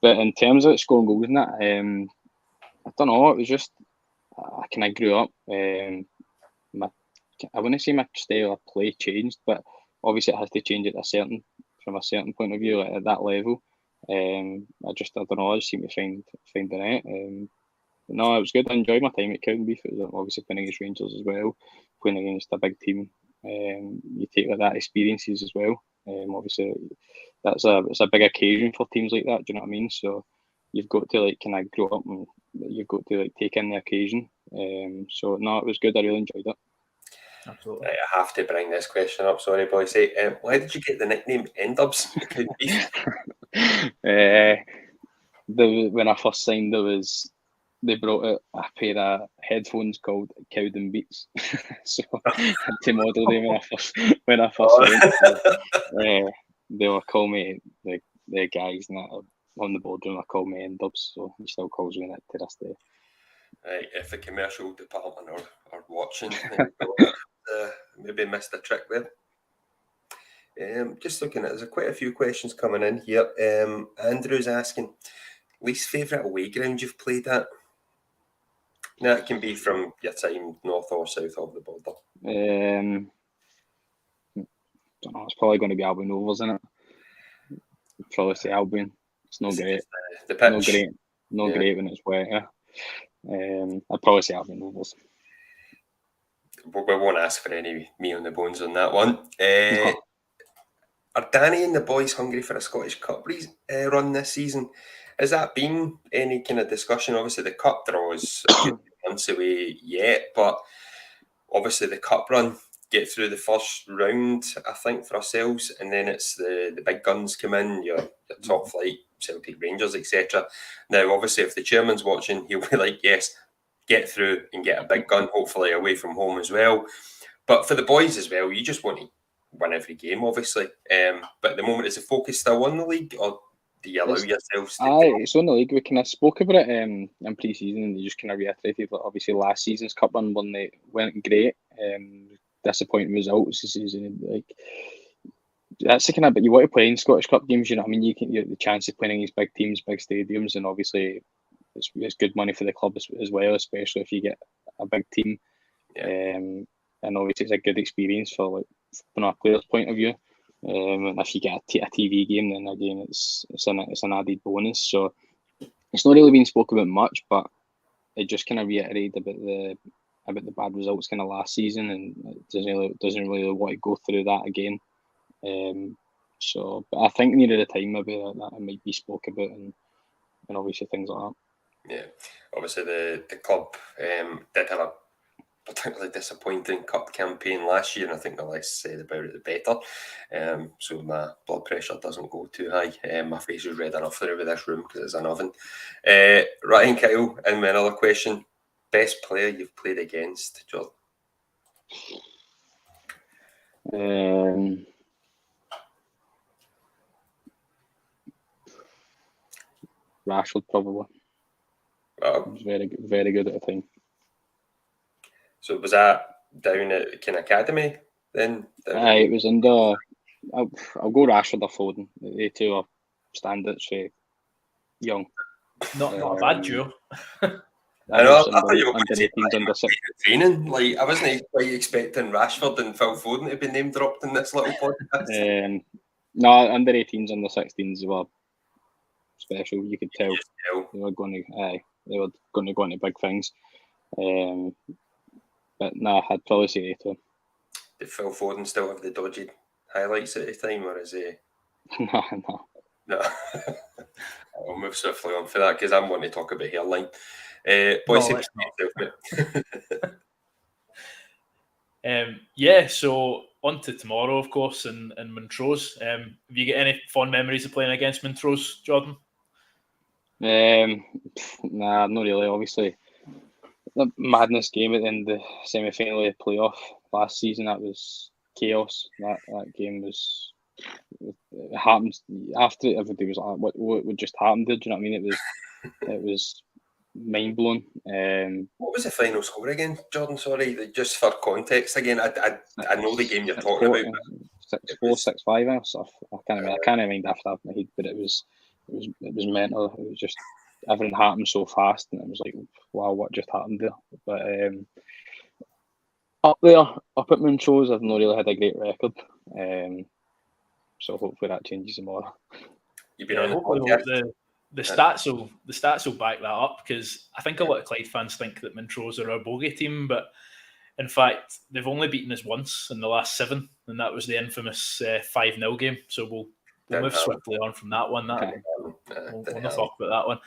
But in terms of scoring goals and that, I don't know. It was just I kind of grew up. I wouldn't say my style of play changed, but obviously it has to change from a certain point of view at that level. I don't know. I just seem to find the net. No, it was good. I enjoyed my time at Cowdenbeath. It was obviously playing against Rangers as well, playing against a big team. You take like that experiences as well. Obviously, it's a big occasion for teams like that. Do you know what I mean? So you've got to like kind of grow up and you've got to like take in the occasion. So no, it was good. I really enjoyed it. Absolutely. Right, I have to bring this question up. Sorry, boys. Why did you get the nickname N-Dubs? When I first signed, they brought out a pair of headphones called Cowden Beats. So I had to model them when I first went. So, they were calling me the guys and that on the boardroom. I called me N-Dubs, so he still calls me that to this day. Right, if the commercial department are watching, maybe missed a trick there. Just looking at, there's quite a few questions coming in here. Andrew's asking, least favourite away ground you've played at? Now, it can be from your time north or south of the border. Don't know, it's probably going to be Albion Rovers, isn't it? Probably say Albion. It's not great. The pitch. Not great when it's wet. Yeah. I'd probably say Albion Rovers. We won't ask for any meat on the bones on that one. Are Danny and the boys hungry for a Scottish Cup run this season? Has that been any kind of discussion? Obviously, the Cup draw is months away yet, but obviously the Cup run, get through the first round, I think, for ourselves, and then it's the big guns come in, your top flight, Celtic, Rangers, etc. Now, obviously, if the chairman's watching, he'll be like, yes, get through and get a big gun, hopefully away from home as well. But for the boys as well, you just want to win every game, obviously. But at the moment, is the focus still on the league, or do you allow yourselves to... It's on the league. We kind of spoke about it in pre-season, and they just kind of reiterated that obviously last season's cup run went great. Disappointing results this season. Like that's the kind of, but you want to play in Scottish Cup games. You know what I mean? You get the chance of playing against big teams, big stadiums, and obviously it's good money for the club as well, especially if you get a big team. Yeah. And obviously it's a good experience from a player's point of view. And if you get a TV game, then again it's an added bonus. So it's not really been spoken about much, but it just kind of reiterated about the bad results kind of last season, and it doesn't really want to go through that again. So, but I think near the time maybe that it might be spoke about, and obviously things like that. Yeah, obviously the club did have a particularly disappointing cup campaign last year, and I think the less said about it, the better. So my blood pressure doesn't go too high. My face is red enough through this room because it's an oven. Ryan Kyle, and my another question: best player you've played against, Jordan? Rashford probably. He was very good at the time. So was that down at Kin Academy then? It was under. I'll go Rashford or Foden. They two are standards for young. Not a bad duo. I know. I thought you were going to say under training. Like I wasn't quite expecting Rashford and Phil Foden to be name dropped in this little podcast. No, under 18s, under 16s were special. You could tell they were going to go into big things. But no, I'd probably say 8. Did Phil Foden still have the dodgy highlights at the time, or is he? No. No. I'll move swiftly on for that because I'm wanting to talk about hairline. No, let's not. So on to tomorrow, of course, in Montrose. Have you got any fond memories of playing against Montrose, Jordan? Nah, not really. Obviously, the madness game at the end of the semi-final of the playoff last season, that was chaos. That game was, it happened after everybody was like, what just happened? Do you know what I mean? It was mind blowing. What was the final score again, Jordan? Sorry, just for context again. I know the game you're talking about. 6-4, 6-5. I can't remember. I can't remember after my head, but it was mental. It was just everything happened so fast, and it was like, wow, what just happened there? But up at Montrose, I've not really had a great record. So hopefully that changes tomorrow. You've been on the hopefully podcast. The stats will back that up, because I think a lot of Clyde fans think that Montrose are our bogey team, but in fact they've only beaten us once in the last 7, and that was the infamous 5-0 game. So we'll move swiftly on from that one. We'll not talk about that one.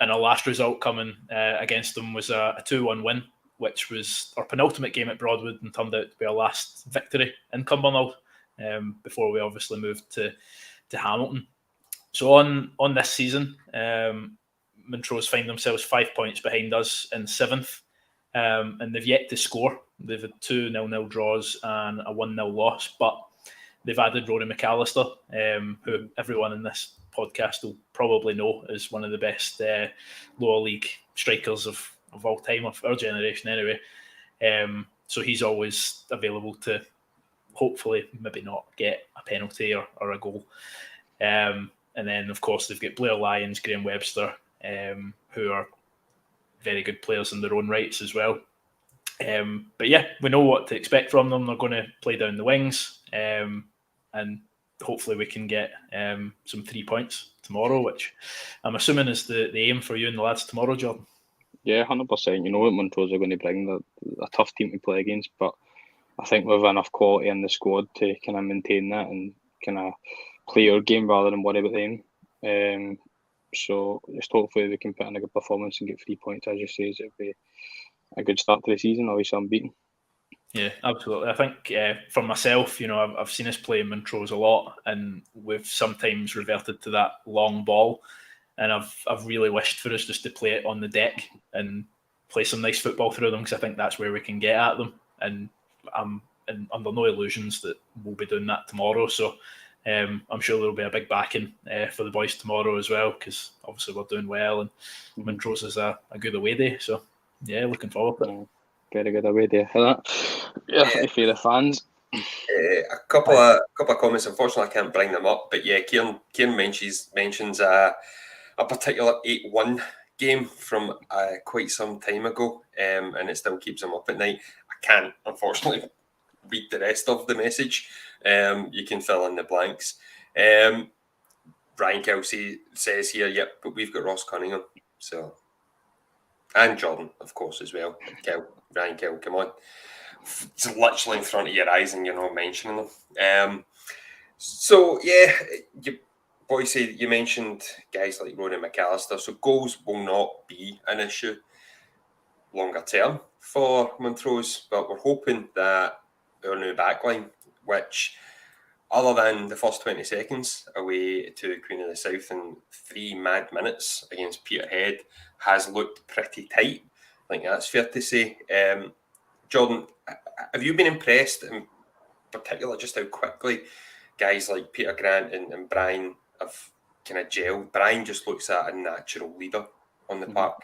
And our last result coming against them was a 2-1 win, which was our penultimate game at Broadwood and turned out to be our last victory in Cumbernauld, before we obviously moved to Hamilton. So on this season, Montrose find themselves 5 points behind us in 7th, and they've yet to score. They've had 2 0-0 draws and a 1-0 loss, but they've added Rory McAllister, who everyone in this podcast will probably know is one of the best lower league strikers of all time, of our generation anyway. So he's always available to hopefully maybe not get a penalty or a goal. And then, of course, they've got Blair Lyons, Graham Webster, who are very good players in their own rights as well. But yeah, we know what to expect from them. They're going to play down the wings, and hopefully we can get some 3 points tomorrow, which I'm assuming is the aim for you and the lads tomorrow, Jordan. Yeah, 100%. You know what Montrose are going to bring. They're a tough team to play against, but I think we've enough quality in the squad to kind of maintain that and kind of play our game rather than worry about them. So just hopefully we can put in a good performance and get 3 points, as you say. It'll be a good start to the season. Obviously, unbeaten. Yeah, absolutely. I think for myself, I've seen us play Montrose a lot, and we've sometimes reverted to that long ball. And I've really wished for us just to play it on the deck and play some nice football through them, because I think that's where we can get at them. And I'm under no illusions that we'll be doing that tomorrow. So I'm sure there'll be a big backing for the boys tomorrow as well, because obviously we're doing well, and Montrose is a good away day. So yeah, looking forward to it. Very good away day for that. Yeah, for the fans. A couple of comments. Unfortunately, I can't bring them up, but yeah, Kieran mentions a particular 8-1 game from quite some time ago, and it still keeps him up at night. I can't, unfortunately, read the rest of the message. You can fill in the blanks. Brian Kelsey says here, yep, but we've got Ross Cunningham, so, and Jordan, of course, as well. Brian Kell, come on. It's literally in front of your eyes and you're not mentioning them. So, yeah, boys, you mentioned guys like Rory McAllister, so goals will not be an issue longer term for Montrose, but we're hoping that our new backline, which, other than the first 20 seconds away to Queen of the South and 3 mad minutes against Peterhead, has looked pretty tight. I think that's fair to say. Jordan, have you been impressed, in particular, just how quickly guys like Peter Grant and Brian have kind of gelled? Brian just looks like a natural leader on the park.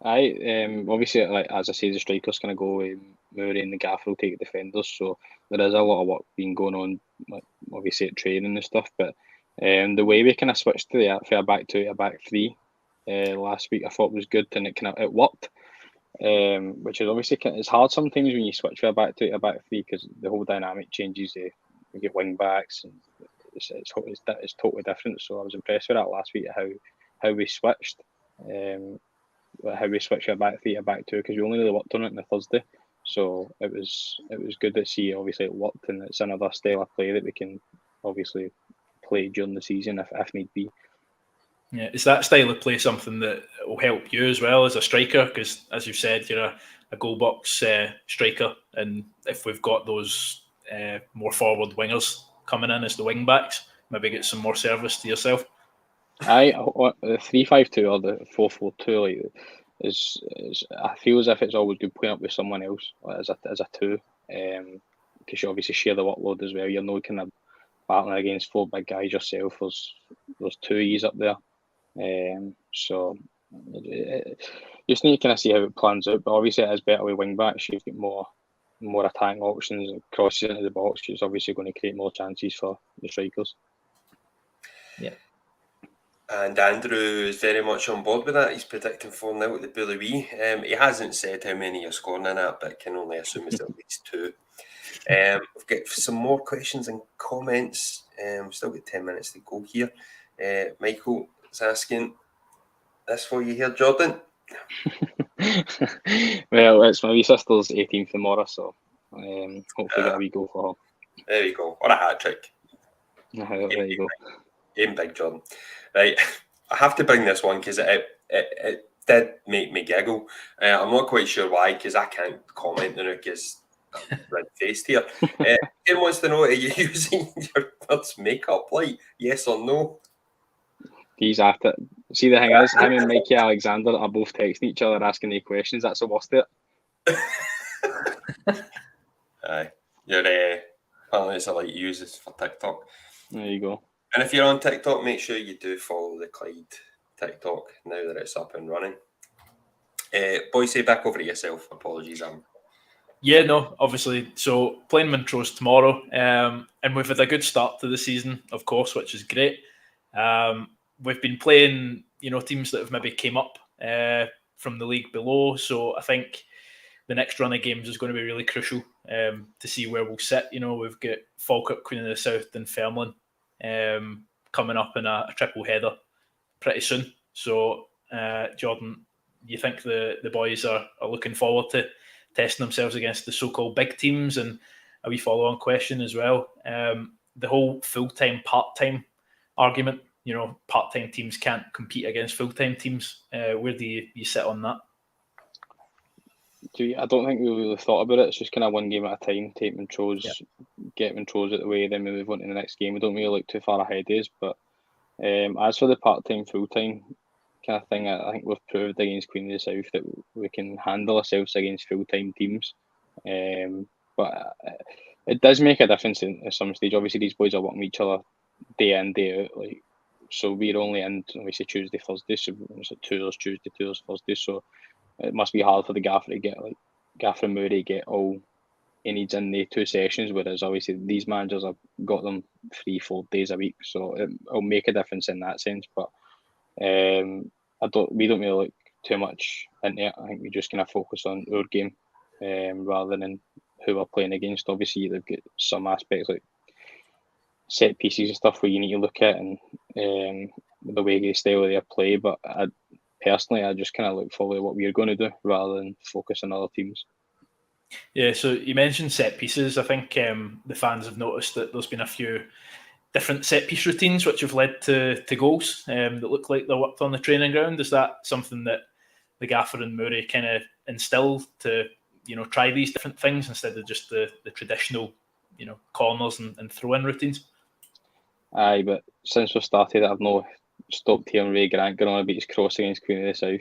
Obviously, like as I say, the strikers kind of go away. Murray and the gaffer will take the defenders, so there is a lot of work being going on, like obviously at training and stuff. But the way we kind of switched to a back 2 to a back 3 last week, I thought was good, and it worked. Which is obviously it's hard sometimes when you switch from a back 2 to a back 3, because the whole dynamic changes. You get wing backs, and it's totally different. So I was impressed with that last week, how we switched. How we switched from a back 3 to a back 2, because we only really worked on it on the Thursday. So it was good to see. Obviously, it worked, and it's another style of play that we can obviously play during the season if need be. Yeah, is that style of play something that will help you as well as a striker? Because as you've said, you're a goal box striker, and if we've got those more forward wingers coming in as the wing backs, maybe get some more service to yourself. The 3-5-2 or the 4-4-2 like is I feel as if it's always good playing up with someone else as a two, because you obviously share the workload as well. You're not kind of battling against 4 big guys yourself. There's 2 E's up there, so you just need to kind of see how it plans out. But obviously, it is better with wing backs. You've got more attacking options and crosses into the box, which is obviously going to create more chances for the strikers. Yeah. And Andrew is very much on board with that. He's predicting 4-0 at the Bully Wee. He hasn't said how many you're scoring in that, but can only assume it's at least 2. We've got some more questions and comments. Still got 10 minutes to go here. Michael is asking this for you here, Jordan. Well, it's my wee sister's 18th tomorrow, so hopefully get a wee goal for her. There you go. What a hat trick. There you go. Aim big, Jordan. Right, I have to bring this one because it did make me giggle. I'm not quite sure why, because I can't comment on it because I'm red-faced here. Ian wants to know, are you using your bird's makeup light? Yes or no? He's at it. See, the thing is, him and Mikey Alexander are both texting each other asking the questions. That's the worst of it. Aye. Apparently it's a light you use this for TikTok. There you go. And if you're on TikTok, make sure you do follow the Clyde TikTok now that it's up and running. Boys, say back over to yourself. Apologies, Yeah, no, obviously. So playing Montrose tomorrow, and we've had a good start to the season, of course, which is great. We've been playing, teams that have maybe came up from the league below. So I think the next run of games is going to be really crucial to see where we'll sit. We've got Falkirk, Queen of the South, and Fairmlin coming up in a triple header pretty soon. So, Jordan, you think the boys are looking forward to testing themselves against the so-called big teams? And a wee follow-on question as well. The whole full-time, part-time argument, part-time teams can't compete against full-time teams. Where do you sit on that? I don't think we really thought about it. It's just kind of one game at a time. Take Montrose, get Montrose out of the way, then we move on to the next game. We don't really look too far ahead of us. But as for the part-time, full-time kind of thing, I think we've proved against Queen of the South that we can handle ourselves against full-time teams. But it does make a difference at some stage. Obviously, these boys are working with each other day in, day out. So we're only in, obviously, Tuesday, Thursday. So it's like 2 hours Tuesday, 2 hours Thursday. So it must be hard for the gaffer to get Gaffer and Murray get all he needs in the 2 sessions, whereas obviously these managers have got them 3-4 days a week, so it'll make a difference in that sense. But we don't really look too much into it. I think we just kind of focus on our game rather than who we're playing against. Obviously, they've got some aspects like set pieces and stuff where you need to look at and the way they style of their play. But personally, I just kind of look forward to what we're going to do rather than focus on other teams. Yeah, so you mentioned set pieces. I think the fans have noticed that there's been a few different set piece routines which have led to goals that look like they're worked on the training ground. Is that something that the gaffer and Murray kind of instilled to try these different things instead of just the traditional corners and throw-in routines? Aye, but since we started, I've not stopped hearing Ray Grant going on about his cross against Queen of the South.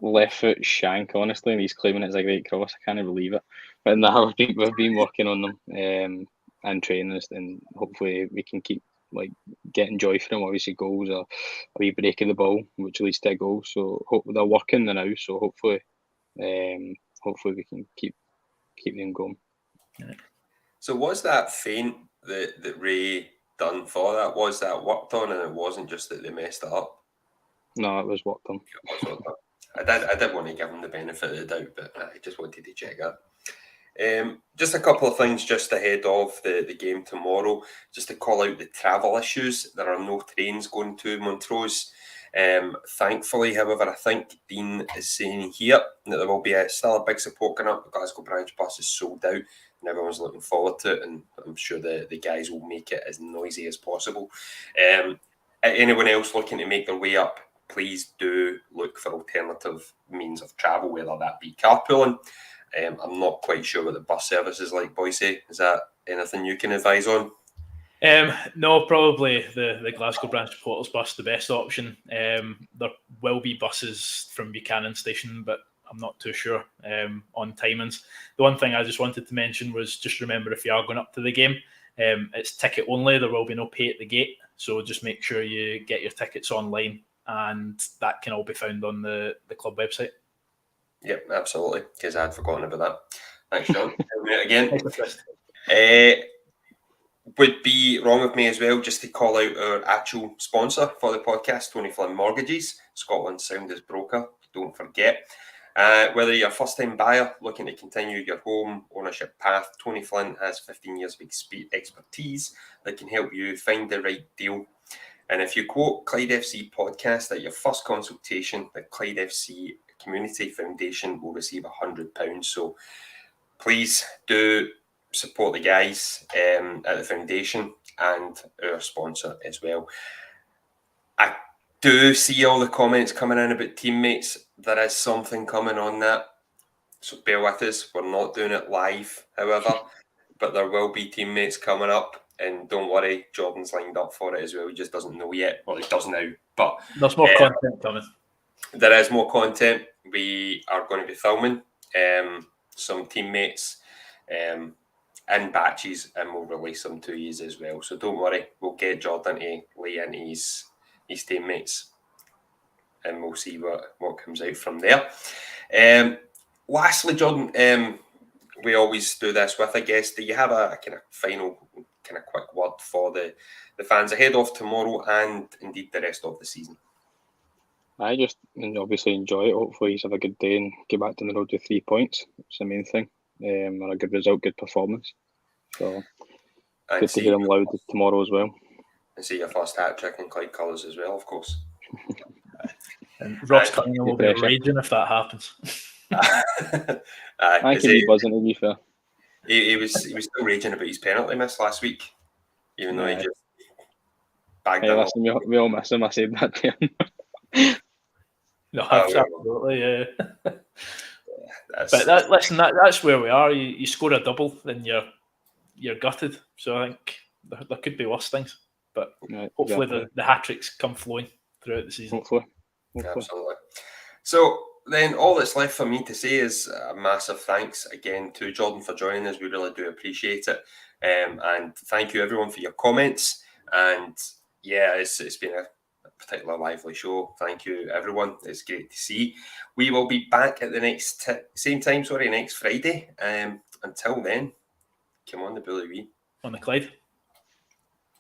Left foot shank, honestly, and he's claiming it's a great cross. I can't believe it. But now we've been working on them and training, and hopefully we can keep getting joy from them. Obviously, goals are a wee break of the ball, which leads to a goal. So they're working now. So hopefully we can keep them going. So was that feint that Ray done for that? Was that worked on, and it wasn't just that they messed it up? No, it was worked on. I did want to give him the benefit of the doubt, but I just wanted to check that. Just a couple of things just ahead of the game tomorrow, just to call out the travel issues. There are no trains going to Montrose. Thankfully, however, I think Dean is saying here that there will be still a big support going up. The Glasgow branch bus is sold out and everyone's looking forward to it, and I'm sure the guys will make it as noisy as possible. Anyone else looking to make their way up, please do look for alternative means of travel, whether that be carpooling. I'm not quite sure what the bus service is like, Boise. Is that anything you can advise on? No, probably the Glasgow branch supporters bus, the best option. There will be buses from Buchanan Station, but I'm not too sure on timings. The one thing I just wanted to mention was just remember, if you are going up to the game, it's ticket only. There will be no pay at the gate, so just make sure you get your tickets online, and that can all be found on the club website. Yep, absolutely, because I had forgotten about that. Thanks, John. Again. Would be wrong of me as well just to call out our actual sponsor for the podcast, Tony Flynn Mortgages, Scotland's soundest broker. Don't forget. Whether you're a first-time buyer looking to continue your home ownership path, Tony Flynn has 15 years of expertise that can help you find the right deal. And if you quote Clyde FC podcast at your first consultation, the Clyde FC Community Foundation will receive £100. So please do support the guys at the foundation and our sponsor as well. I do see all the comments coming in about teammates. There is something coming on that, so bear with us. We're not doing it live, however, but there will be teammates coming up, and don't worry, Jordan's lined up for it as well. He just doesn't know yet. Well, he does now, but there's more content coming. There is more content. We are going to be filming some teammates in batches, and we'll release them to you as well. So don't worry, we'll get Jordan to lay in his teammates, and we'll see what comes out from there. Lastly, Jordan, we always do this with a guest. Do you have a kind of final, kind of quick word for the fans ahead of tomorrow and indeed the rest of the season? I just obviously enjoy it. Hopefully, you have a good day and get back to the road with 3 points. It's the main thing. Or a good result, good performance. So and good to hear them loud tomorrow as well. And see your first hat trick in Clyde colours as well, of course. And Ross Cunningham will be raging if that happens. I can be buzzing, to be fair. He was still raging about his penalty miss last week, even though he just bagged it. Listen, we all miss him. I said that to him. No, absolutely, yeah. But that's where we are. You score a double, then you're gutted. So I think there could be worse things, but hopefully the hat tricks come flowing throughout the season. Hopefully. Absolutely. So then all that's left for me to say is a massive thanks again to Jordan for joining us. We really do appreciate it, and thank you everyone for your comments. And yeah, it's been a particular lively show. Thank you everyone. It's great to see. We will be back at the next next Friday. Until then, come on the Bully Wee. On the Clyde.